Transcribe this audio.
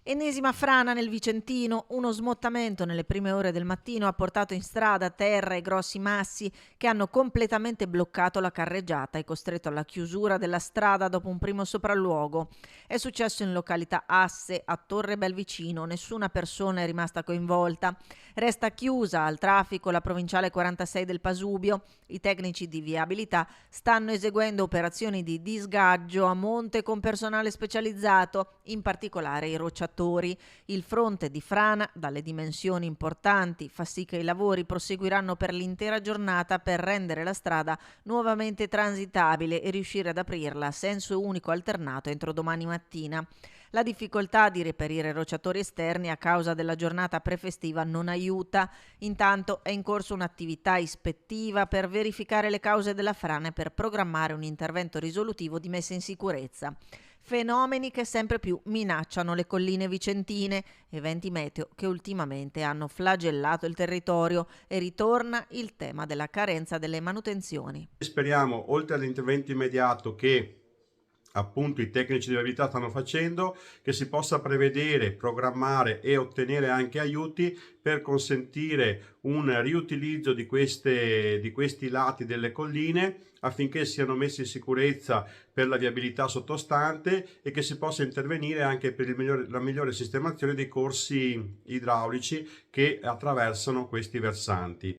Ennesima frana nel Vicentino, uno smottamento nelle prime ore del mattino ha portato in strada terra e grossi massi che hanno completamente bloccato la carreggiata e costretto alla chiusura della strada dopo un primo sopralluogo. È successo in località Asse, a Torre Belvicino, nessuna persona è rimasta coinvolta. Resta chiusa al traffico la provinciale 46 del Pasubio. I tecnici di viabilità stanno eseguendo operazioni di disgaggio a monte con personale specializzato, in particolare i rocciatori. Il fronte di frana, dalle dimensioni importanti, fa sì che i lavori proseguiranno per l'intera giornata per rendere la strada nuovamente transitabile e riuscire ad aprirla a senso unico alternato entro domani mattina. La difficoltà di reperire rocciatori esterni a causa della giornata prefestiva non aiuta. Intanto è in corso un'attività ispettiva per verificare le cause della frana e per programmare un intervento risolutivo di messa in sicurezza. Fenomeni che sempre più minacciano le colline vicentine, eventi meteo che ultimamente hanno flagellato il territorio, e ritorna il tema della carenza delle manutenzioni. Speriamo, oltre all'intervento immediato che appunto i tecnici di viabilità stanno facendo, che si possa prevedere, programmare e ottenere anche aiuti per consentire un riutilizzo di questi lati delle colline affinché siano messi in sicurezza per la viabilità sottostante e che si possa intervenire anche per la migliore sistemazione dei corsi idraulici che attraversano questi versanti.